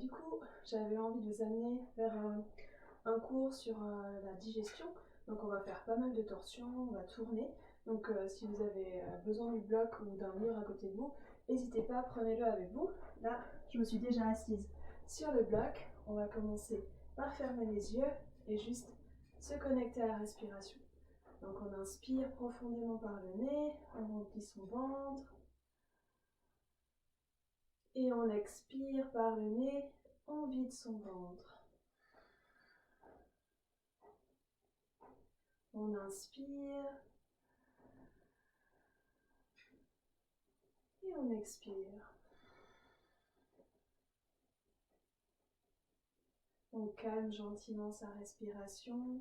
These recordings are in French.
Du coup, j'avais envie de vous amener vers un cours sur la digestion. Donc on va faire pas mal de torsions, on va tourner. Donc si vous avez besoin du bloc ou d'un mur à côté de vous, n'hésitez pas, prenez-le avec vous. Là, je me suis déjà assise sur le bloc. On va commencer par fermer les yeux et juste se connecter à la respiration. Donc on inspire profondément par le nez, on remplit son ventre. Et on expire par le nez, on vide son ventre. On inspire. Et on expire. On calme gentiment sa respiration.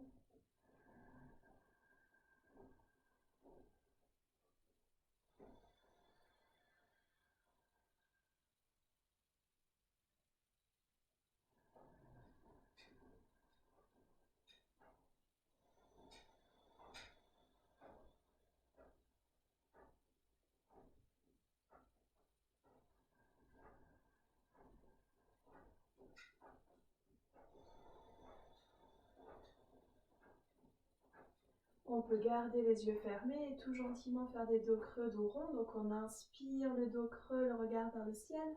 On peut garder les yeux fermés et tout gentiment faire des dos creux, dos rond. Donc on inspire le dos creux, le regard vers le ciel.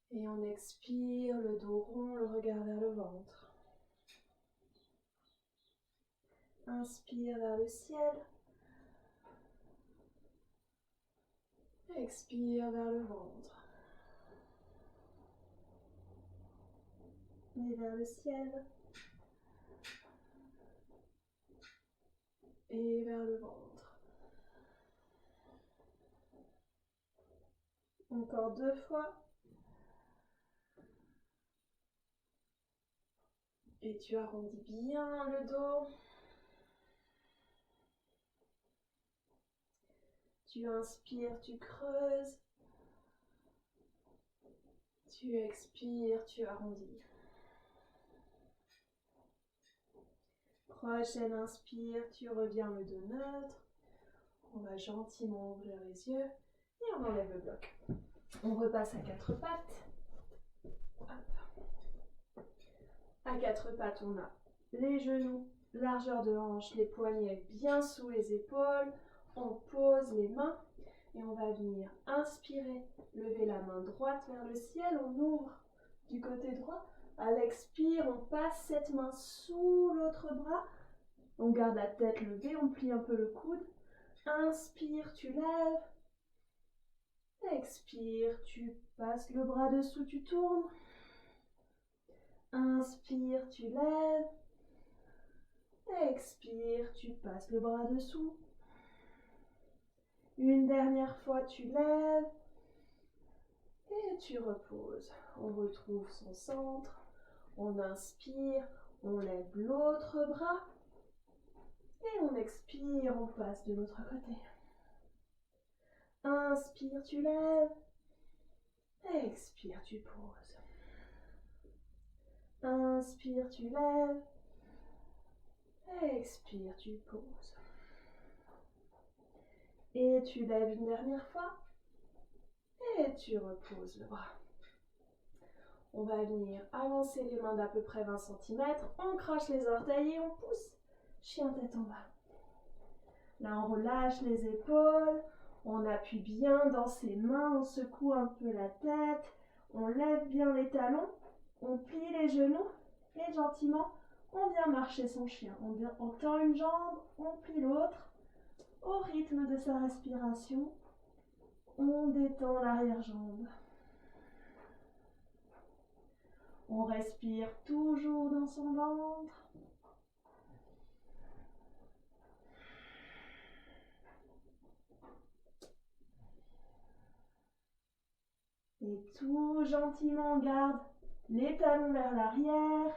Et on expire le dos rond, le regard vers le ventre. Inspire vers le ciel. Expire vers le ventre. Et vers le ciel. Et vers le ventre. Encore 2 fois. Et tu arrondis bien le dos. Tu inspires, tu creuses. Tu expires, tu arrondis. Prochaine inspire, tu reviens le dos neutre. On va gentiment ouvrir les yeux et on enlève le bloc. On repasse à 4 pattes. Hop. À 4 pattes, on a les genoux, largeur de hanche, les poignets bien sous les épaules. On pose les mains et on va venir inspirer, lever la main droite vers le ciel. On ouvre du côté droit. À l'expire, on passe cette main sous l'autre bras. On garde la tête levée, on plie un peu le coude. Inspire, tu lèves. Expire, tu passes le bras dessous, tu tournes. Inspire, tu lèves. Expire, tu passes le bras dessous. Une dernière fois, tu lèves. Et tu reposes. On retrouve son centre. On inspire, on lève l'autre bras. Et on expire, on passe de l'autre côté. Inspire, tu lèves. Expire, tu poses. Inspire, tu lèves. Expire, tu poses. Et tu lèves une dernière fois. Et tu reposes le bras. On va venir avancer les mains d'à peu près 20 cm. On croche les orteils et on pousse. Chien tête en bas. Là, on relâche les épaules. On appuie bien dans ses mains. On secoue un peu la tête. On lève bien les talons. On plie les genoux. Et gentiment, on vient marcher son chien. On tend une jambe. On plie l'autre. Au rythme de sa respiration, on détend l'arrière-jambe. On respire toujours dans son ventre. Et tout gentiment, on garde les talons vers l'arrière.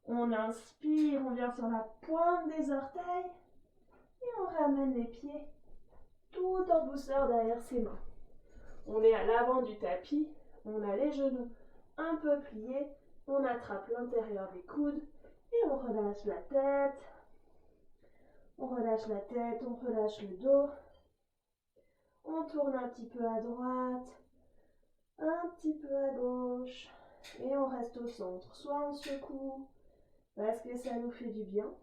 On inspire, on vient sur la pointe des orteils. Et on ramène les pieds tout en douceur derrière ses mains. On est à l'avant du tapis. On a les genoux un peu pliés. On attrape l'intérieur des coudes. Et on relâche la tête. On relâche la tête, on relâche le dos. On tourne un petit peu à droite, Un petit peu à gauche. Et on reste au centre. Soit on secoue parce que ça nous fait du bien.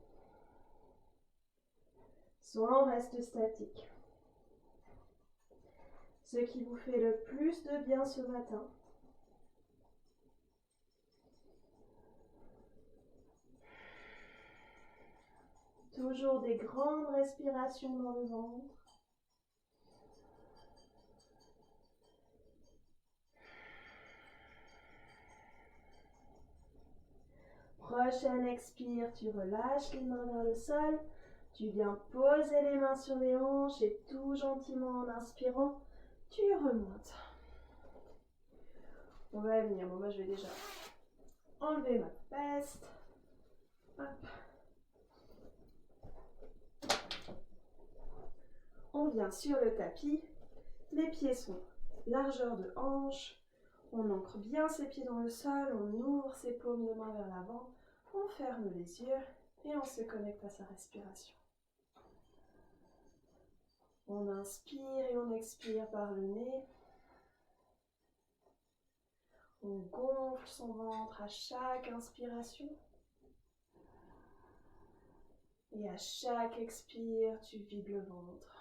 Soit on reste statique. Ce qui vous fait le plus de bien ce matin. Toujours des grandes respirations dans le ventre. Prochaine expire, tu relâches les mains vers le sol. Tu viens poser les mains sur les hanches et tout gentiment en inspirant, tu remontes. On va venir. Bon, moi je vais déjà enlever ma veste. Hop. On vient sur le tapis. Les pieds sont largeur de hanche. On ancre bien ses pieds dans le sol. On ouvre ses paumes de main vers l'avant. On ferme les yeux et on se connecte à sa respiration. On inspire et on expire par le nez. On gonfle son ventre à chaque inspiration. Et à chaque expire, tu vides le ventre.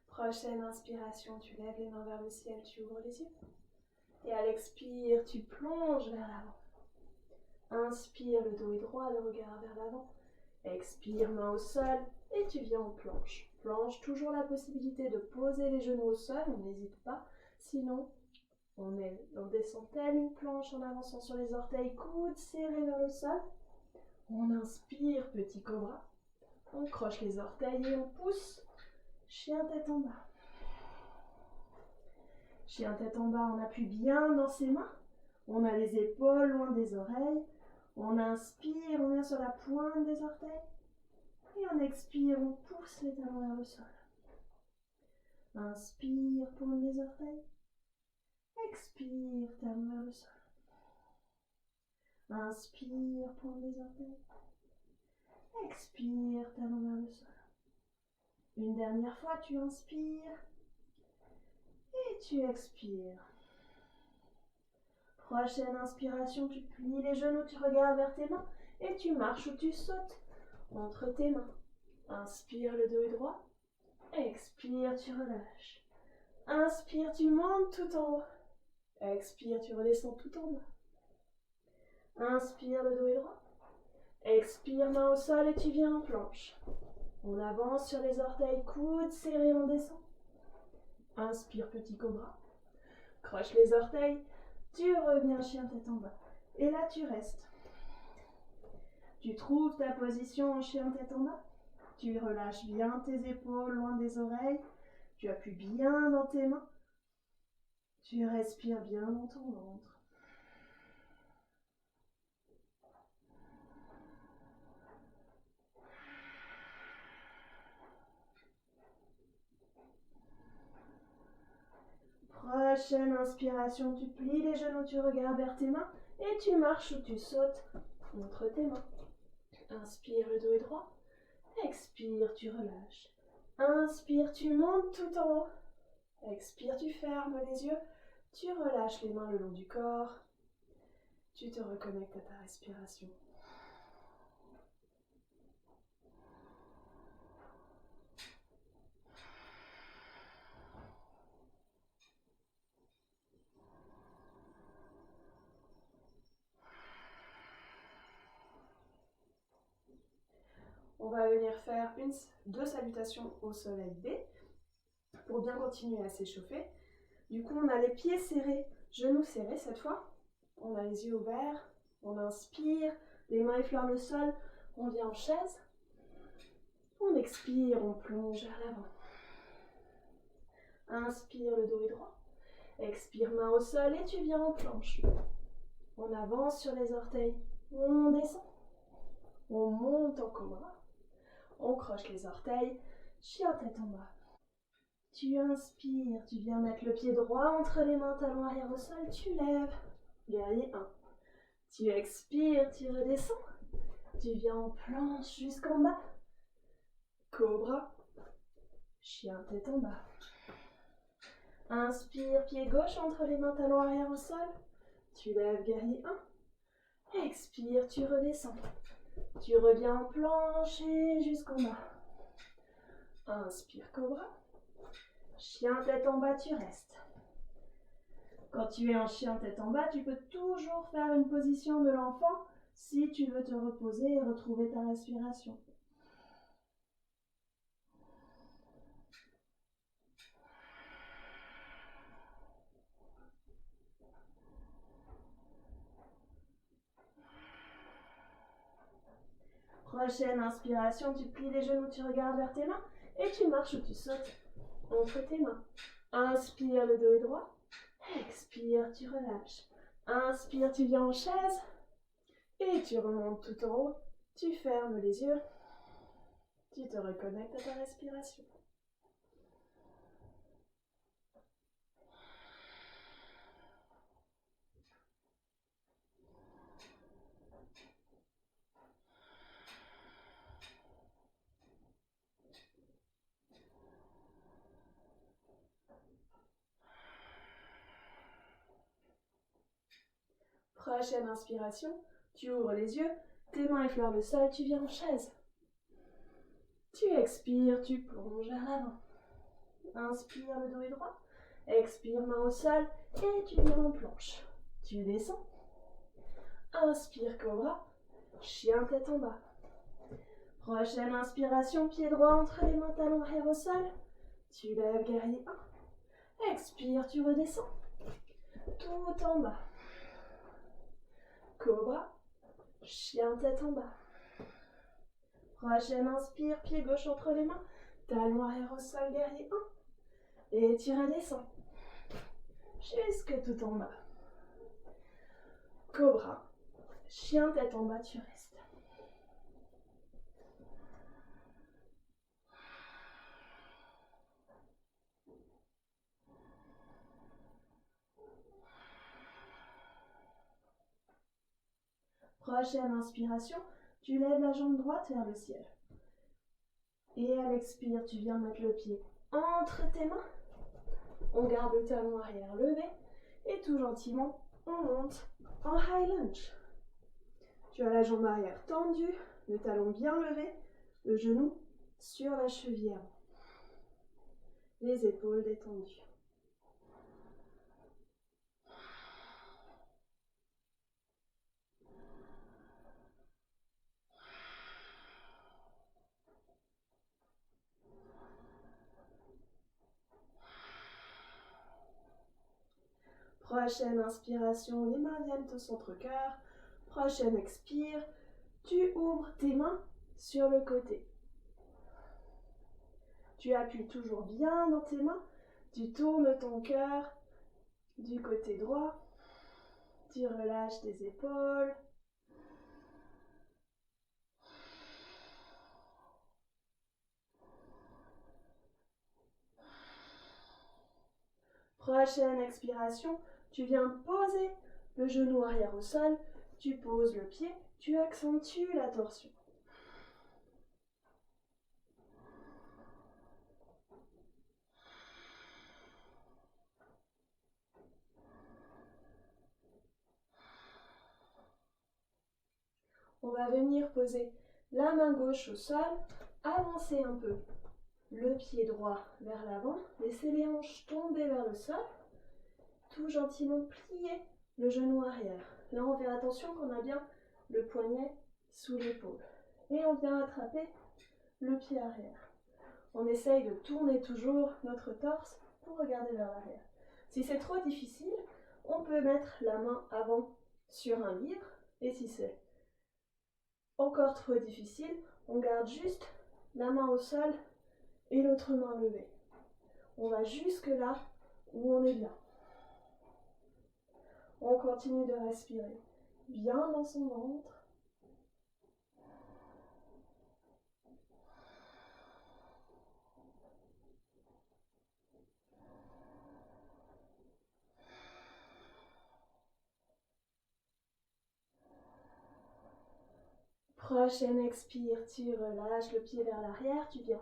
Prochaine inspiration, tu lèves les mains vers le ciel, tu ouvres les yeux. Et à l'expire, tu plonges vers l'avant. Inspire, le dos est droit, le regard vers l'avant. Expire, main au sol, et tu viens en planche. Planche, toujours la possibilité de poser les genoux au sol, on n'hésite pas. Sinon, on descend telle une planche en avançant sur les orteils, coudes serrés vers le sol. On inspire, petit cobra. On croche les orteils et on pousse. Chien tête en bas. Chien tête en bas, on appuie bien dans ses mains. On a les épaules loin des oreilles. On inspire, on vient sur la pointe des orteils. Et on expire, on pousse les talons vers le sol. Inspire, pointe des orteils. Expire, talons vers le sol. Inspire, pointe des orteils. Expire, talons vers le sol. Une dernière fois, tu inspires. Et tu expires. Prochaine inspiration, tu plies les genoux, tu regardes vers tes mains et tu marches ou tu sautes entre tes mains. Inspire, le dos est droit. Expire, tu relâches. Inspire, tu montes tout en haut. Expire, tu redescends tout en bas. Inspire, le dos est droit. Expire, main au sol et tu viens en planche. On avance sur les orteils, coudes serrés, on descend. Inspire, petit cobra. Croche les orteils. Tu reviens chien tête en bas. Et là, tu restes. Tu trouves ta position en chien tête en bas. Tu relâches bien tes épaules loin des oreilles. Tu appuies bien dans tes mains. Tu respires bien dans ton ventre. Prochaine inspiration, tu plies les genoux, tu regardes vers tes mains et tu marches ou tu sautes entre tes mains. Inspire, le dos est droit. Expire, tu relâches. Inspire, tu montes tout en haut. Expire, tu fermes les yeux. Tu relâches les mains le long du corps. Tu te reconnectes à ta respiration. On va venir faire deux salutations au soleil B pour bien continuer à s'échauffer. Du coup, on a les pieds serrés, genoux serrés cette fois. On a les yeux ouverts. On inspire, les mains effleurent le sol. On vient en chaise. On expire, on plonge vers l'avant. Inspire, le dos est droit. Expire, main au sol et tu viens en planche. On avance sur les orteils. On descend. On monte en cobra. On croche les orteils. Chien tête en bas. Tu inspires, tu viens mettre le pied droit entre les mains, talon arrière au sol, tu lèves. Guerrier 1. Tu expires, tu redescends. Tu viens en planche jusqu'en bas. Cobra. Chien tête en bas. Inspire, pied gauche entre les mains, talons arrière au sol. Tu lèves, guerrier 1. Expire, tu redescends. Tu reviens en planche et jusqu'en bas. Inspire, cobra. Chien tête en bas, tu restes. Quand tu es en chien tête en bas, tu peux toujours faire une position de l'enfant si tu veux te reposer et retrouver ta respiration. Prochaine inspiration, tu plies les genoux, tu regardes vers tes mains et tu marches ou tu sautes entre tes mains. Inspire, le dos est droit. Expire, tu relâches. Inspire, tu viens en chaise. Et tu remontes tout en haut. Tu fermes les yeux. Tu te reconnectes à ta respiration. Prochaine inspiration, tu ouvres les yeux, tes mains effleurent le sol, tu viens en chaise. Tu expires, tu plonges vers l'avant. Inspire, le dos est droit. Expire, main au sol et tu viens en planche. Tu descends. Inspire, cobra. Chien tête en bas. Prochaine inspiration, pied droit entre les mains, talons arrière au sol. Tu lèves, guerrier 1. Expire, tu redescends. Tout en bas. Cobra. Chien tête en bas. Prochaine inspire, pied gauche entre les mains. Talons arrière au sol, guerrier 1. Et tu redescends. Jusque tout en bas. Cobra. Chien tête en bas, tu restes. Prochaine inspiration, tu lèves la jambe droite vers le ciel. Et à l'expire, tu viens mettre le pied entre tes mains. On garde le talon arrière levé. Et tout gentiment, on monte en high lunge. Tu as la jambe arrière tendue, le talon bien levé, le genou sur la cheville avant. Les épaules détendues. Prochaine inspiration, les mains viennent au centre-cœur. Prochaine expire, tu ouvres tes mains sur le côté. Tu appuies toujours bien dans tes mains. Tu tournes ton cœur du côté droit. Tu relâches tes épaules. Prochaine expiration, tu viens poser le genou arrière au sol. Tu poses le pied. Tu accentues la torsion. On va venir poser la main gauche au sol, avancer un peu le pied droit vers l'avant, laisser les hanches tomber vers le sol, tout gentiment plier le genou arrière. Là, on fait attention qu'on a bien le poignet sous l'épaule. Et on vient attraper le pied arrière. On essaye de tourner toujours notre torse pour regarder vers l'arrière. Si c'est trop difficile, on peut mettre la main avant sur un livre. Et si c'est encore trop difficile, on garde juste la main au sol et l'autre main levée. On va jusque là où on est bien. On continue de respirer bien dans son ventre. Prochaine expire, tu relâches le pied vers l'arrière, tu viens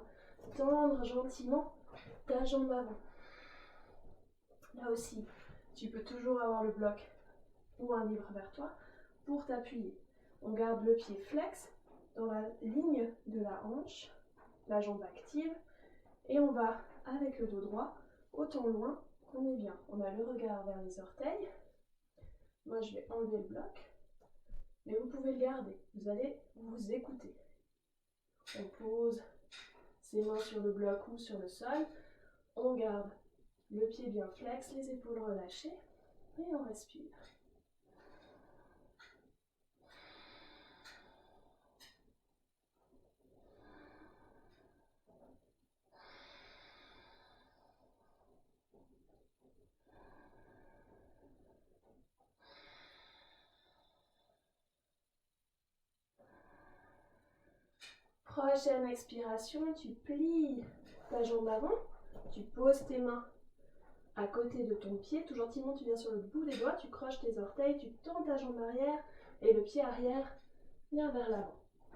tendre gentiment ta jambe avant. Là aussi, tu peux toujours avoir le bloc ou un livre vers toi pour t'appuyer. On garde le pied flex dans la ligne de la hanche, la jambe active, et on va avec le dos droit autant loin qu'on est bien. On a le regard vers les orteils. Moi, je vais enlever le bloc, mais vous pouvez le garder. Vous allez vous écouter. On pose ses mains sur le bloc ou sur le sol. On garde le pied bien flex, les épaules relâchées, et on respire. Prochaine expiration, tu plies ta jambe avant, tu poses tes mains à côté de ton pied, tout gentiment tu viens sur le bout des doigts, tu croches tes orteils, tu tends ta jambe arrière et le pied arrière vient vers l'avant.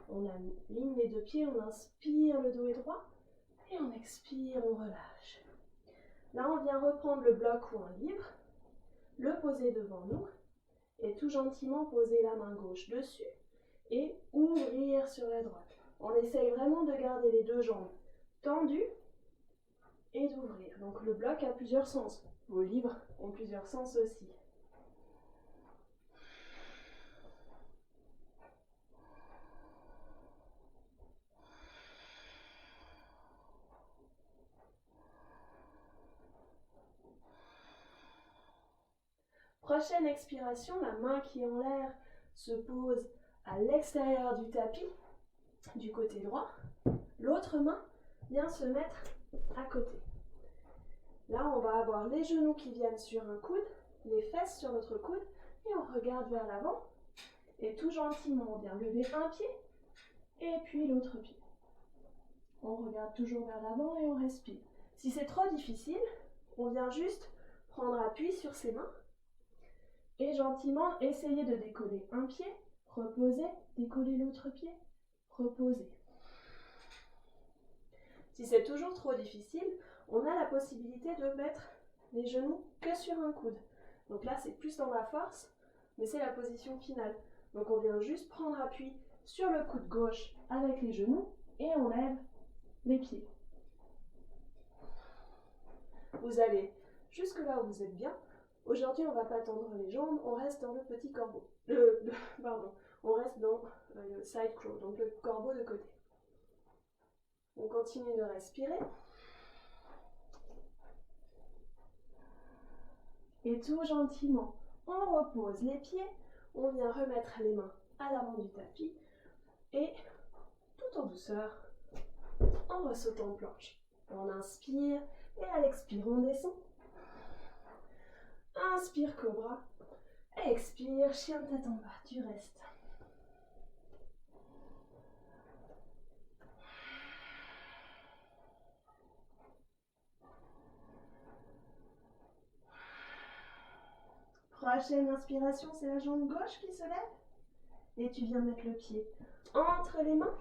On aligne les deux pieds, on inspire, le dos est droit et on expire, on relâche. Là on vient reprendre le bloc ou un livre, le poser devant nous et tout gentiment poser la main gauche dessus et ouvrir sur la droite. On essaye vraiment de garder les deux jambes tendues et d'ouvrir. Donc le bloc a plusieurs sens. Vos livres ont plusieurs sens aussi. Prochaine expiration, la main qui est en l'air se pose à l'extérieur du tapis, du côté droit. L'autre main vient se mettre à côté. Là, on va avoir les genoux qui viennent sur un coude, les fesses sur notre coude, et on regarde vers l'avant. Et tout gentiment, on vient lever un pied, et puis l'autre pied. On regarde toujours vers l'avant et on respire. Si c'est trop difficile, on vient juste prendre appui sur ses mains, et gentiment essayer de décoller un pied, reposer, décoller l'autre pied, reposer. Si c'est toujours trop difficile, on a la possibilité de mettre les genoux que sur un coude. Donc là, c'est plus dans la force, mais c'est la position finale. Donc on vient juste prendre appui sur le coude gauche avec les genoux et on lève les pieds. Vous allez jusque là où vous êtes bien. Aujourd'hui, on ne va pas tendre les jambes, on reste dans le petit corbeau. On reste dans le side crow, donc le corbeau de côté. On continue de respirer. Et tout gentiment, on repose les pieds, on vient remettre les mains à l'avant du tapis et tout en douceur, on ressaute en planche. On inspire et à l'expire, on descend. Inspire cobra, expire chien de tête en bas, tu restes. Prochaine inspiration, c'est la jambe gauche qui se lève. Et tu viens mettre le pied entre les mains.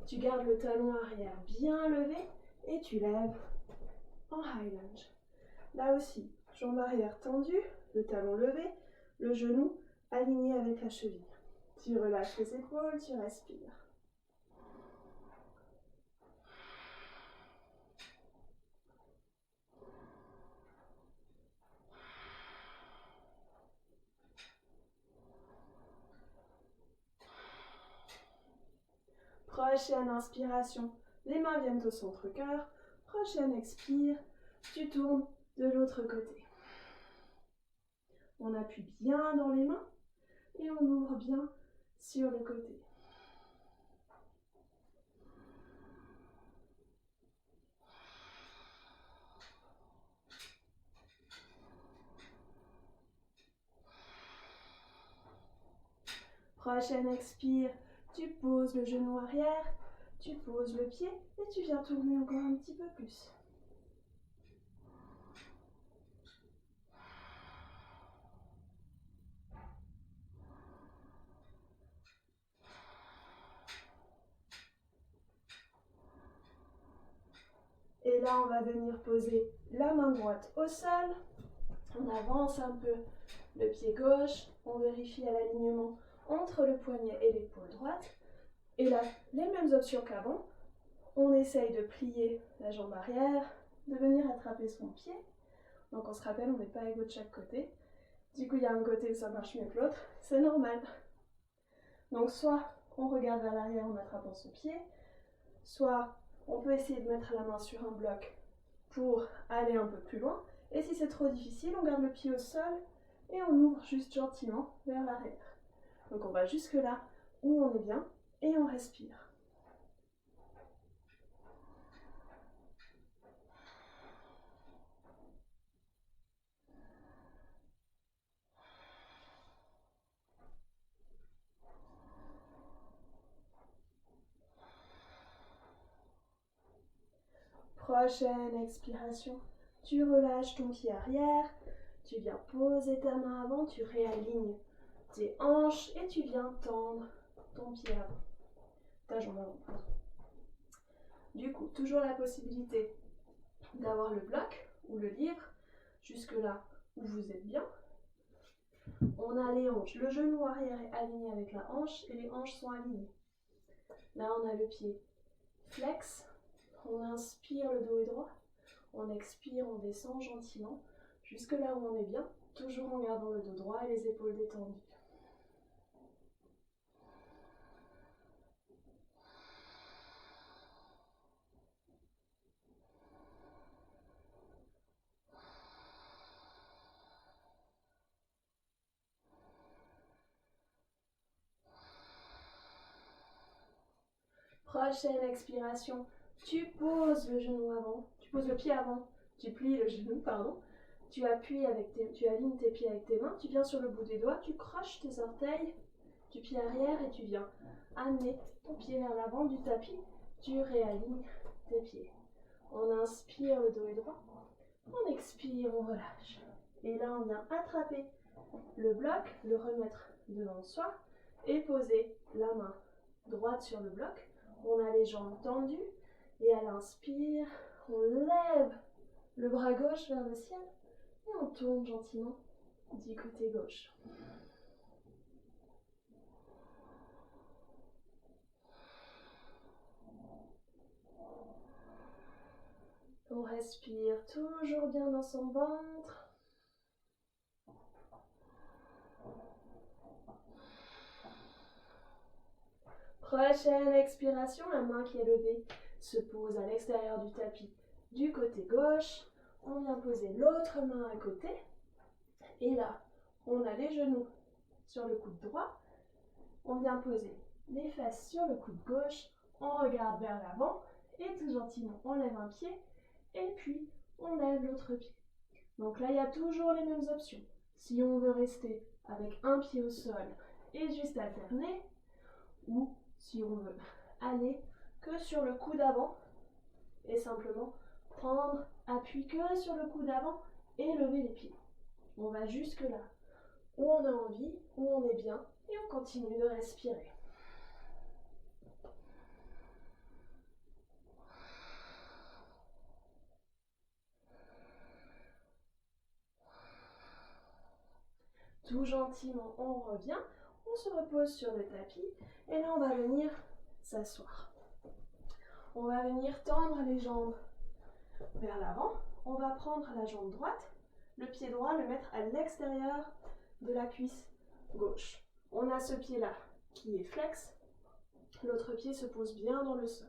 Tu gardes le talon arrière bien levé et tu lèves en high lunge. Là aussi, jambe arrière tendue, le talon levé, le genou aligné avec la cheville. Tu relâches les épaules, tu respires. Prochaine inspiration, les mains viennent au centre-cœur. Prochaine expire, tu tournes de l'autre côté. On appuie bien dans les mains et on ouvre bien sur le côté. Prochaine expire, tu poses le genou arrière, tu poses le pied et tu viens tourner encore un petit peu plus. Et là, on va venir poser la main droite au sol. On avance un peu le pied gauche. On vérifie à l'alignement entre le poignet et l'épaule droite. Et là, les mêmes options qu'avant. On essaye de plier la jambe arrière, de venir attraper son pied. Donc on se rappelle, on n'est pas égaux de chaque côté. Du coup, il y a un côté où ça marche mieux que l'autre. C'est normal. Donc soit on regarde vers l'arrière en attrapant son pied, soit on peut essayer de mettre la main sur un bloc pour aller un peu plus loin. Et si c'est trop difficile, on garde le pied au sol et on ouvre juste gentiment vers l'arrière. Donc on va jusque là où on est bien et on respire. Prochaine expiration, tu relâches ton pied arrière, tu viens poser ta main avant, tu réalignes tes hanches et tu viens tendre ton pied avant, ta jambe avant, pardon. Du coup, toujours la possibilité d'avoir le bloc ou le livre, jusque là où vous êtes bien. On a les hanches, le genou arrière est aligné avec la hanche et les hanches sont alignées. Là, on a le pied flex, on inspire, le dos est droit. On expire, on descend gentiment, jusque là où on est bien, toujours en gardant le dos droit et les épaules détendues. Prochaine expiration, tu poses le genou avant, tu poses le pied avant, tu plies le genou, pardon. Tu appuies tu alignes tes pieds avec tes mains, tu viens sur le bout des doigts, tu croches tes orteils du pied arrière et tu viens amener ton pied vers l'avant du tapis, tu réalignes tes pieds. On inspire, le dos est droit, on expire, on relâche. Et là on vient attraper le bloc, le remettre devant soi et poser la main droite sur le bloc. On a les jambes tendues et à l'inspire, on lève le bras gauche vers le ciel et on tourne gentiment du côté gauche. On respire toujours bien dans son ventre. Prochaine expiration, la main qui est levée se pose à l'extérieur du tapis du côté gauche. On vient poser l'autre main à côté. Et là, on a les genoux sur le coude droit. On vient poser les fesses sur le coude gauche. On regarde vers l'avant. Et tout gentiment, on lève un pied. Et puis, on lève l'autre pied. Donc là, il y a toujours les mêmes options. Si on veut rester avec un pied au sol et juste alterner, ou si on veut aller que sur le coude avant et simplement prendre appui que sur le coude avant et lever les pieds. On va jusque là où on a envie, où on est bien et on continue de respirer. Tout gentiment, on revient, on se repose sur le tapis et là on va venir s'asseoir. On va venir tendre les jambes vers l'avant. On va prendre la jambe droite, le pied droit, le mettre à l'extérieur de la cuisse gauche. On a ce pied-là qui est flex. L'autre pied se pose bien dans le sol.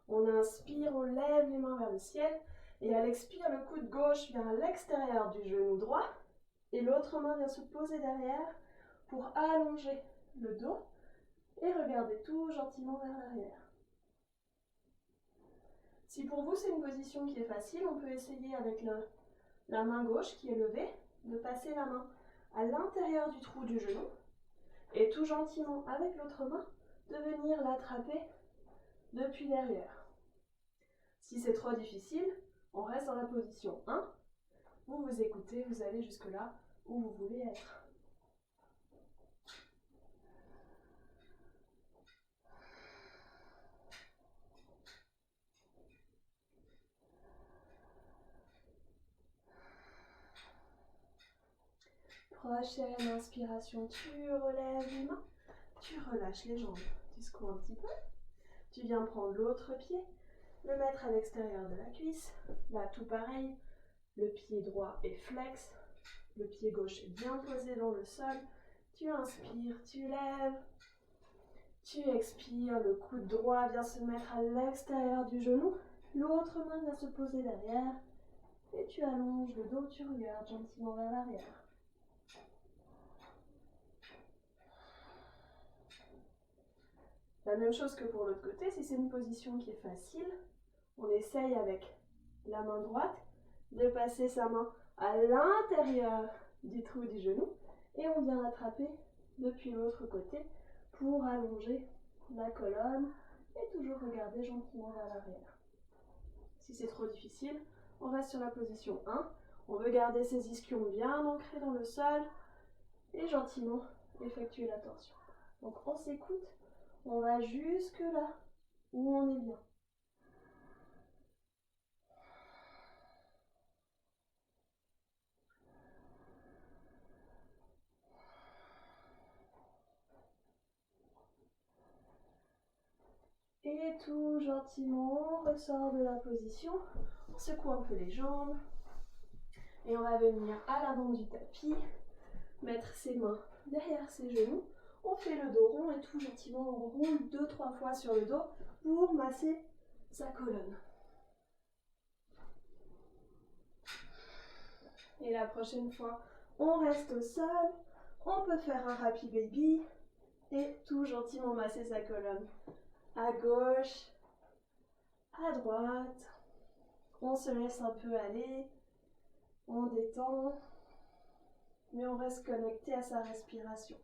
On inspire, on lève les mains vers le ciel. Et à l'expire, le coude gauche vient à l'extérieur du genou droit. Et l'autre main vient se poser derrière pour allonger le dos. Et regarder tout gentiment vers l'arrière. Si pour vous c'est une position qui est facile, on peut essayer avec la main gauche qui est levée, de passer la main à l'intérieur du trou du genou et tout gentiment avec l'autre main de venir l'attraper depuis derrière. Si c'est trop difficile, on reste dans la position 1. Vous vous écoutez, vous allez jusque là où vous voulez être. Prochaine inspiration, tu relèves les mains, tu relâches les jambes. Tu secoues un petit peu. Tu viens prendre l'autre pied, le mettre à l'extérieur de la cuisse. Là, tout pareil, le pied droit est flex, le pied gauche est bien posé dans le sol. Tu inspires, tu lèves. Tu expires, le coude droit vient se mettre à l'extérieur du genou. L'autre main vient se poser derrière. Et tu allonges le dos, tu regardes gentiment vers l'arrière. La même chose que pour l'autre côté, si c'est une position qui est facile, on essaye avec la main droite de passer sa main à l'intérieur du trou du genou et on vient l'attraper depuis l'autre côté pour allonger la colonne et toujours regarder gentiment vers l'arrière. Si c'est trop difficile, on reste sur la position 1. On veut garder ses ischions bien ancrés dans le sol et gentiment effectuer la torsion. Donc on s'écoute, on va jusque là où on est bien. Et tout gentiment, on ressort de la position, on secoue un peu les jambes et on va venir à l'avant du tapis, mettre ses mains derrière ses genoux. On fait le dos rond et tout gentiment, on roule 2-3 fois sur le dos pour masser sa colonne. Et la prochaine fois, on reste au sol, on peut faire un happy baby et tout gentiment masser sa colonne. À gauche, à droite, on se laisse un peu aller, on détend, mais on reste connecté à sa respiration.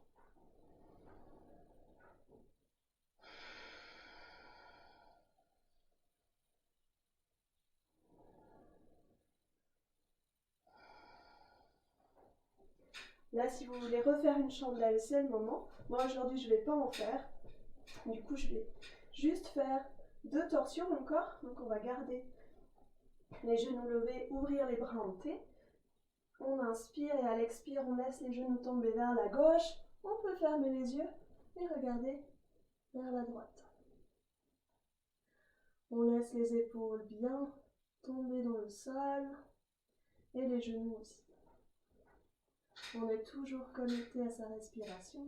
Là, si vous voulez refaire une chandelle, c'est le moment. Moi, aujourd'hui, je ne vais pas en faire. Du coup, je vais juste faire 2 torsions encore. Donc, on va garder les genoux levés, ouvrir les bras en T. On inspire et à l'expire, on laisse les genoux tomber vers la gauche. On peut fermer les yeux et regarder vers la droite. On laisse les épaules bien tomber dans le sol et les genoux aussi. On est toujours connecté à sa respiration.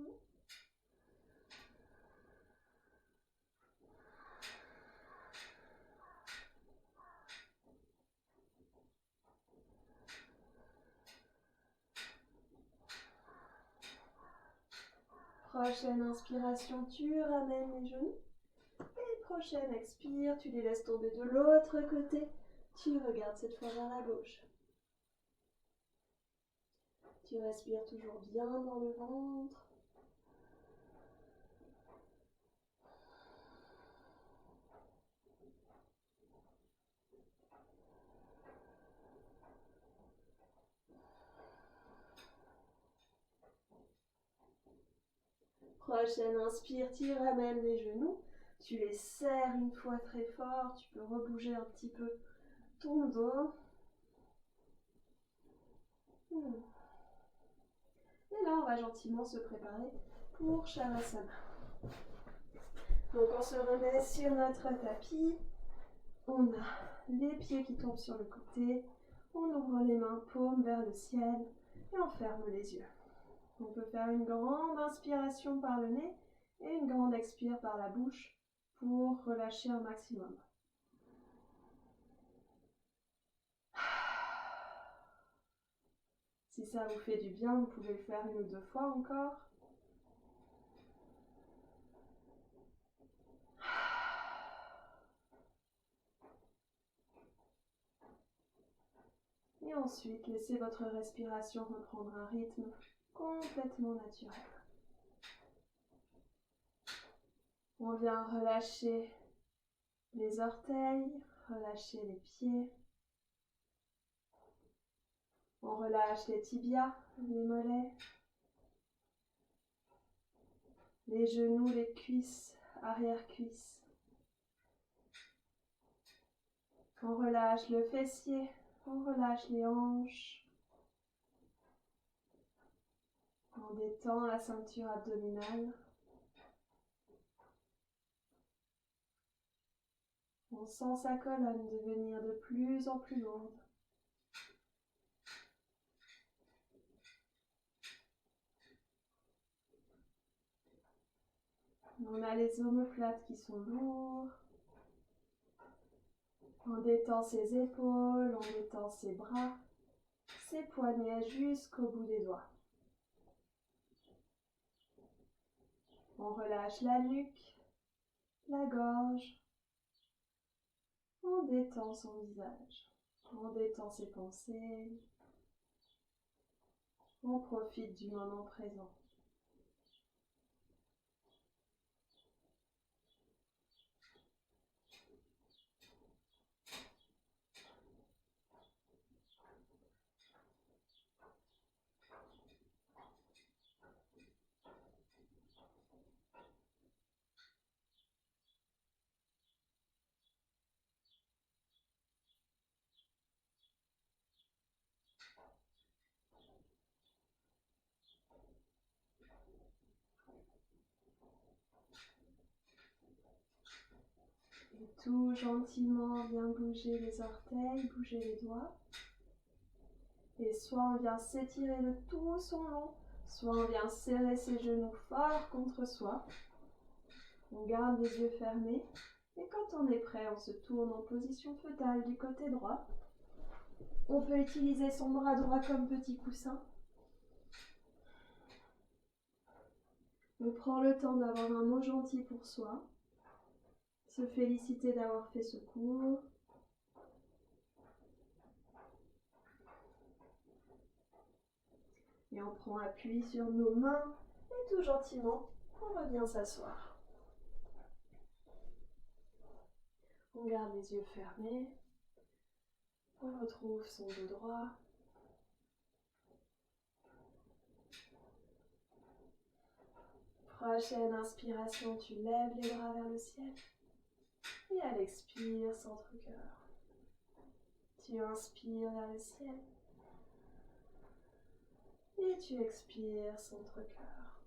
Prochaine inspiration, tu ramènes les genoux. Et prochaine expire, tu les laisses tomber de l'autre côté. Tu regardes cette fois vers la gauche. Tu respires toujours bien dans le ventre. Prochaine inspire, tu ramènes les genoux. Tu les serres une fois très fort. Tu peux rebouger un petit peu ton dos. Et là, on va gentiment se préparer pour Shavasana. Donc, on se remet sur notre tapis. On a les pieds qui tombent sur le côté. On ouvre les mains, paumes vers le ciel. Et on ferme les yeux. On peut faire une grande inspiration par le nez et une grande expire par la bouche pour relâcher un maximum. Si ça vous fait du bien, vous pouvez le faire 1 ou 2 fois encore. Et ensuite, laissez votre respiration reprendre un rythme complètement naturel. On vient relâcher les orteils, relâcher les pieds. On relâche les tibias, les mollets, les genoux, les cuisses, arrière-cuisses. On relâche le fessier, on relâche les hanches. On détend la ceinture abdominale. On sent sa colonne devenir de plus en plus lourde. On a les omoplates qui sont lourds. On détend ses épaules, on détend ses bras, ses poignets jusqu'au bout des doigts. On relâche la nuque, la gorge. On détend son visage. On détend ses pensées. On profite du moment présent. Et tout gentiment, viens bouger les orteils, bouger les doigts. Et soit on vient s'étirer de tout son long, soit on vient serrer ses genoux fort contre soi. On garde les yeux fermés. Et quand on est prêt, on se tourne en position fœtale du côté droit. On peut utiliser son bras droit comme petit coussin. On prend le temps d'avoir un mot gentil pour soi. Se féliciter d'avoir fait ce cours. Et on prend appui sur nos mains et tout gentiment, on revient s'asseoir. On garde les yeux fermés. On retrouve son dos droit. Prochaine inspiration, tu lèves les bras vers le ciel. Et à l'expire, centre-cœur. Tu inspires vers le ciel. Et tu expires, centre-cœur.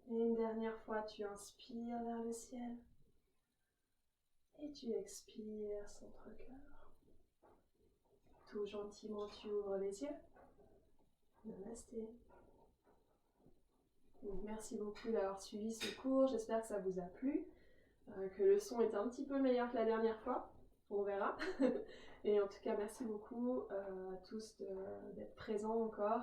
Et une dernière fois, tu inspires vers le ciel. Et tu expires, centre-cœur. Tout gentiment, tu ouvres les yeux. Namasté. Donc, merci beaucoup d'avoir suivi ce cours. J'espère que ça vous a plu, que le son est un petit peu meilleur que la dernière fois. On verra. Et en tout cas, merci beaucoup à tous d'être présents encore.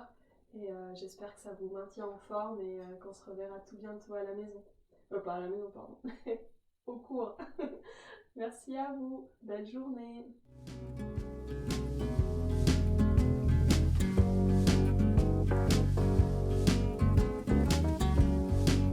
Et j'espère que ça vous maintient en forme et qu'on se reverra tout bientôt à la maison. Pas à la maison, pardon. Au cours. Merci à vous. Belle journée.